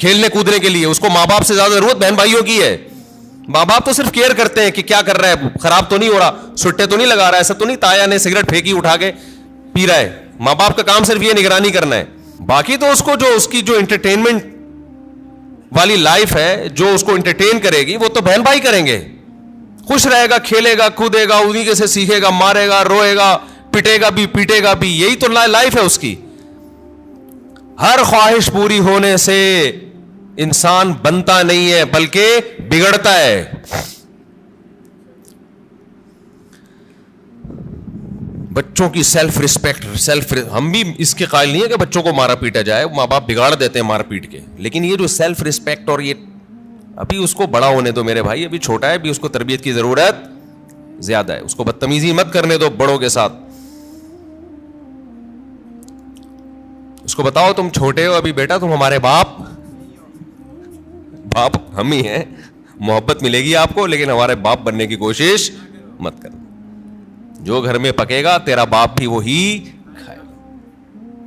کھیلنے کودنے کے لیے. اس کو ماں باپ سے زیادہ ضرورت بہن بھائیوں کی ہے. ماں باپ تو صرف کیئر کرتے ہیں کہ کیا کر رہا ہے, خراب تو نہیں ہو رہا, سٹے تو نہیں لگا رہا ہے, ایسا تو نہیں تایا نے سگریٹ پھینکی اٹھا کے پی رہا ہے. ماں باپ کا کام صرف یہ نگرانی کرنا ہے. باقی تو اس کو جو اس کی جو انٹرٹینمنٹ والی لائف ہے, جو اس کو انٹرٹین کرے گی, وہ تو بہن بھائی کریں گے. خوش رہے گا, کھیلے گا, کودے گا, انہیں کے سے سیکھے گا, مارے گا, روئے گا, پٹے گا بھی, پیٹے گا بھی. یہی تو لائف ہے اس کی. ہر خواہش پوری ہونے سے انسان بنتا نہیں ہے بلکہ بگڑتا ہے. بچوں کی سیلف ریسپیکٹ, ہم بھی اس کے قائل نہیں ہے کہ بچوں کو مارا پیٹا جائے, ماں باپ بگاڑ دیتے ہیں مار پیٹ کے, لیکن یہ جو سیلف ریسپیکٹ اور یہ ابھی اس کو بڑا ہونے دو میرے بھائی, ابھی چھوٹا ہے, ابھی اس کو تربیت کی ضرورت زیادہ ہے. اس کو بدتمیزی مت کرنے دو بڑوں کے ساتھ. اس کو بتاؤ تم چھوٹے ہو ابھی بیٹا, تم ہمارے باپ ہم ہی ہیں, محبت ملے گی آپ کو, لیکن ہمارے باپ بننے کی کوشش مت کرنا. جو گھر میں پکے گا تیرا باپ بھی وہی کھائے گا.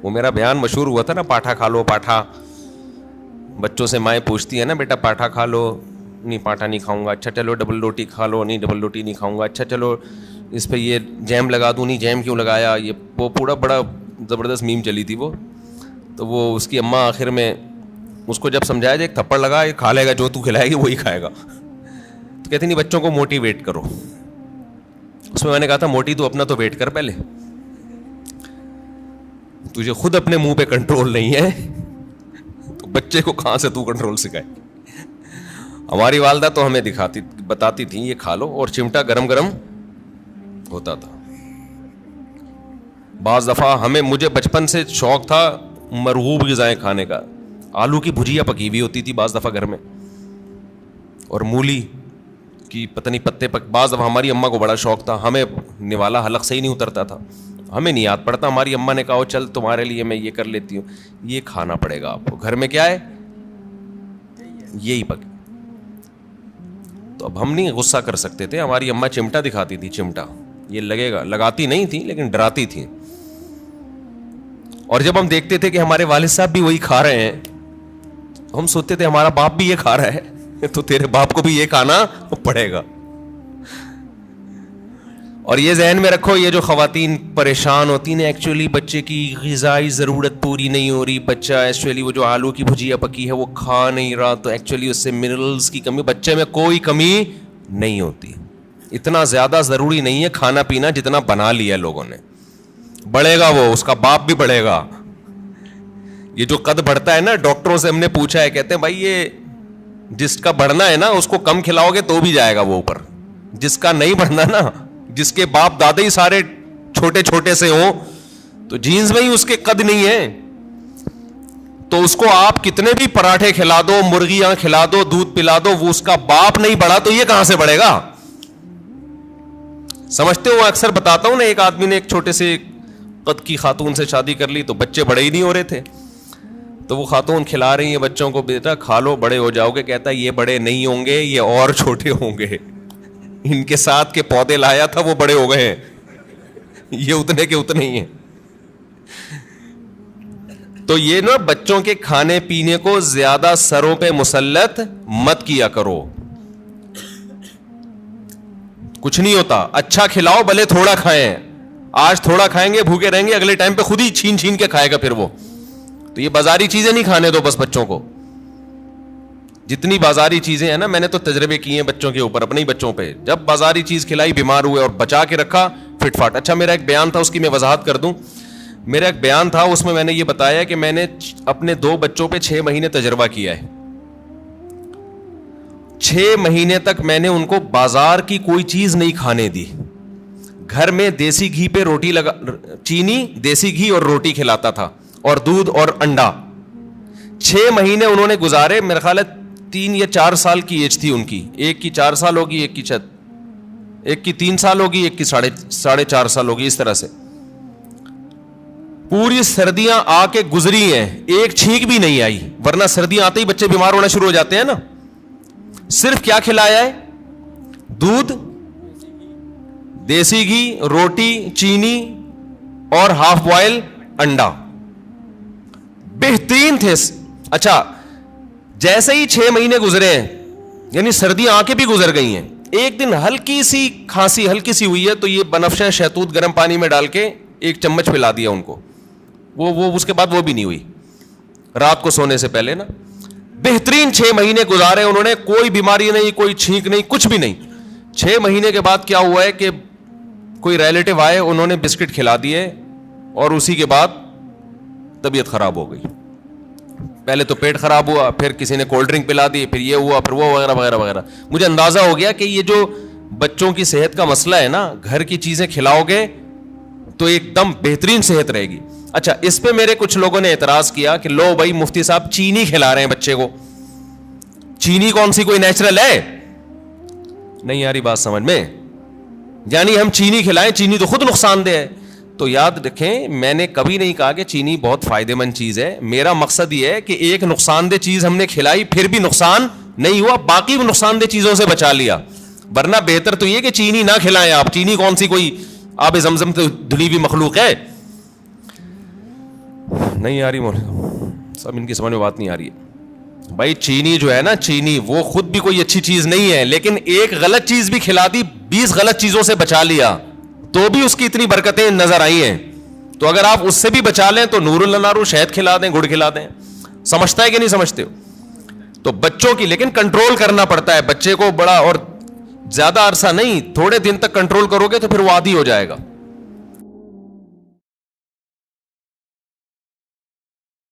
وہ میرا بیان مشہور ہوا تھا نا, پاٹھا کھا لو پاٹھا. بچوں سے مائیں پوچھتی ہے نا, بیٹا پاٹھا کھا لو, نہیں پاٹھا نہیں کھاؤں گا. اچھا چلو ڈبل روٹی کھا لو, نہیں ڈبل روٹی نہیں کھاؤں گا. اچھا چلو اس پہ یہ جیم لگا دوں, نہیں جیم کیوں لگایا. یہ وہ پورا بڑا زبردست میم چلی تھی وہ. تو وہ اس کی اماں آخر میں اس کو جب سمجھایا جائے ایک تھپڑ لگا, یہ کھا لے گا, جو تو کھلائے گی وہی کھائے گا. تو کہتی نہیں بچوں کو موٹیویٹ کرو. اس میں نے کہا تھا موٹی تو اپنا تو ویٹ کر, پہلے تجھے خود اپنے منہ پہ کنٹرول نہیں ہے تو بچے کو کہاں سے تو کنٹرول سکھائے. ہماری والدہ تو ہمیں بتاتی تھی یہ کھا لو, اور چمٹا گرم گرم ہوتا تھا. بعض دفعہ مجھے بچپن سے شوق تھا مرغوب غذائیں کھانے کا. آلو کی بھجیا پکی ہوئی ہوتی تھی بعض دفعہ گھر میں, اور مولی کی پتہ نہیں پتے بعض دفعہ ہماری اماں کو بڑا شوق تھا. ہمیں نوالا حلق سے ہی نہیں اترتا تھا, ہمیں نہیں یاد پڑتا. ہماری اماں نے کہا چل تمہارے لیے میں یہ کر لیتی ہوں, یہ کھانا پڑے گا آپ کو. گھر میں کیا ہے, یہی پک. تو اب ہم نہیں غصہ کر سکتے تھے. ہماری اماں چمٹا دکھاتی تھی, چمٹا یہ لگے گا, لگاتی نہیں تھی لیکن ڈراتی تھی. اور جب ہم دیکھتے تھے کہ ہمارے والد صاحب بھی وہی کھا رہے ہیں, ہم سوچتے تھے ہمارا باپ بھی یہ کھا رہا ہے تو تیرے باپ کو بھی یہ کھانا پڑے گا. اور یہ ذہن میں رکھو, یہ جو خواتین پریشان ہوتی ہیں ایکچولی بچے کی غذائی ضرورت پوری نہیں ہو رہی. بچہ ایکچولی وہ جو آلو کی بھجیا پکی ہے وہ کھا نہیں رہا, تو ایکچولی اس سے منرلز کی کمی, بچے میں کوئی کمی نہیں ہوتی. اتنا زیادہ ضروری نہیں ہے کھانا پینا جتنا بنا لیا لوگوں نے. بڑھے گا وہ, اس کا باپ بھی بڑھے گا. یہ جو قد بڑھتا ہے نا, ڈاکٹروں سے ہم نے پوچھا ہے, کہتے ہیں بھائی یہ جس کا بڑھنا ہے نا اس کو کم کھلاؤ گے تو بھی جائے گا وہ اوپر. جس کا نہیں بڑھنا نا, جس کے باپ دادا ہی سارے چھوٹے چھوٹے سے ہوں, تو جینز میں ہی اس کے قد نہیں ہے, تو اس کو آپ کتنے بھی پراٹھے کھلا دو, مرغیاں کھلا دو, دودھ پلا دو, وہ اس کا باپ نہیں بڑھا تو یہ کہاں سے بڑھے گا. سمجھتے ہو, اکثر بتاتا ہوں نا, ایک آدمی نے ایک چھوٹے سے قد کی خاتون سے شادی کر لی تو بچے بڑے ہی نہیں ہو رہے تھے. تو وہ خاتون کھلا رہی ہیں بچوں کو, بیٹا کھا لو بڑے ہو جاؤ گے. کہتا ہے یہ بڑے نہیں ہوں گے, یہ اور چھوٹے ہوں گے. ان کے ساتھ کے پودے لایا تھا وہ بڑے ہو گئے ہیں, یہ اتنے کے اتنے ہی ہیں. تو یہ نا بچوں کے کھانے پینے کو زیادہ سروں پہ مسلط مت کیا کرو. کچھ نہیں ہوتا, اچھا کھلاؤ بھلے تھوڑا کھائیں. آج تھوڑا کھائیں گے بھوکے رہیں گے, اگلے ٹائم پہ خود ہی چھین چھین کے کھائے گا پھر وہ. تو یہ بازاری چیزیں نہیں کھانے دو بس بچوں کو. جتنی بازاری چیزیں ہیں نا, میں نے تو تجربے کیے ہیں بچوں کے اوپر, اپنے ہی بچوں پہ. جب بازاری چیز کھلائی بیمار ہوئے, اور بچا کے رکھا فٹ فاٹ. اچھا میرا ایک بیان تھا, اس کی میں وضاحت کر دوں. میرا ایک بیان تھا, اس میں نے یہ بتایا کہ میں نے اپنے 2 بچوں پہ 6 مہینے تجربہ کیا ہے. 6 مہینے تک میں نے ان کو بازار کی کوئی چیز نہیں کھانے دی. گھر میں دیسی گھی پہ روٹی چینی, دیسی گھی اور روٹی کھلاتا تھا, اور دودھ اور انڈا. 6 مہینے انہوں نے گزارے. میرا خیال ہے 3 یا 4 سال کی ایج تھی ان کی. ایک کی 4 سال ہوگی, ایک کی 3 سال ہوگی, ایک کی 4.5 سال ہوگی. اس طرح سے پوری سردیاں آ کے گزری ہیں, ایک چھینک بھی نہیں آئی. ورنہ سردیاں آتے ہی بچے بیمار ہونا شروع ہو جاتے ہیں نا. صرف کیا کھلایا ہے, دودھ, دیسی گھی, روٹی, چینی اور ہاف بوائل انڈا. بہترین تھے. اچھا جیسے ہی 6 مہینے گزرے ہیں, یعنی سردیاں آ کے بھی گزر گئی ہیں, ایک دن ہلکی سی کھانسی ہلکی سی ہوئی ہے تو یہ بنفشہ شہتوت گرم پانی میں ڈال کے 1 چمچ پلا دیا ان کو, وہ اس کے بعد وہ بھی نہیں ہوئی رات کو سونے سے پہلے نا. بہترین 6 مہینے گزارے انہوں نے, کوئی بیماری نہیں, کوئی چھینک نہیں, کچھ بھی نہیں. 6 مہینے کے بعد کیا ہوا ہے کہ کوئی ریلیٹو آئے, انہوں نے بسکٹ کھلا دیے اور اسی کے بعد طبیعت خراب ہو گئی. پہلے تو پیٹ خراب ہوا, پھر کسی نے کولڈ ڈرنک پلا دی, پھر یہ ہوا, پھر وہ وغیرہ وغیرہ وغیرہ. مجھے اندازہ ہو گیا کہ یہ جو بچوں کی صحت کا مسئلہ ہے نا, گھر کی چیزیں کھلاؤ گے تو ایک دم بہترین صحت رہے گی. اچھا, اس پہ میرے کچھ لوگوں نے اعتراض کیا کہ لو بھائی مفتی صاحب چینی کھلا رہے ہیں بچے کو, چینی کون سی کوئی نیچرل ہے؟ نہیں آ رہی بات سمجھ میں؟ یعنی ہم چینی کھلائیں, چینی تو خود نقصان دہ ہے. تو یاد رکھیں, میں نے کبھی نہیں کہا کہ چینی بہت فائدہ مند چیز ہے. میرا مقصد یہ ہے کہ ایک نقصان دہ چیز ہم نے کھلائی پھر بھی نقصان نہیں ہوا, باقی بھی نقصان دہ چیزوں سے بچا لیا. ورنہ بہتر تو یہ کہ چینی نہ کھلائیں آپ. چینی کون سی کوئی آب زمزم تو دھلی ہوئی مخلوق ہے؟ نہیں آ رہی سب, ان کی سمجھ میں بات نہیں آ رہی ہے بھائی. چینی جو ہے نا, چینی وہ خود بھی کوئی اچھی چیز نہیں ہے, لیکن ایک غلط چیز بھی کھلا دی, 20 غلط چیزوں سے بچا لیا, تو بھی اس کی اتنی برکتیں نظر آئی ہیں. تو اگر آپ اس سے بھی بچا لیں تو نور اللہ نارو, شہد کھلا دیں, گڑ کھلا دیں. سمجھتا ہے کہ نہیں سمجھتے ہو؟ تو بچوں کی لیکن کنٹرول کرنا پڑتا ہے بچے کو, بڑا اور زیادہ عرصہ نہیں, تھوڑے دن تک کنٹرول کرو گے تو پھر وہ عادی ہو جائے گا.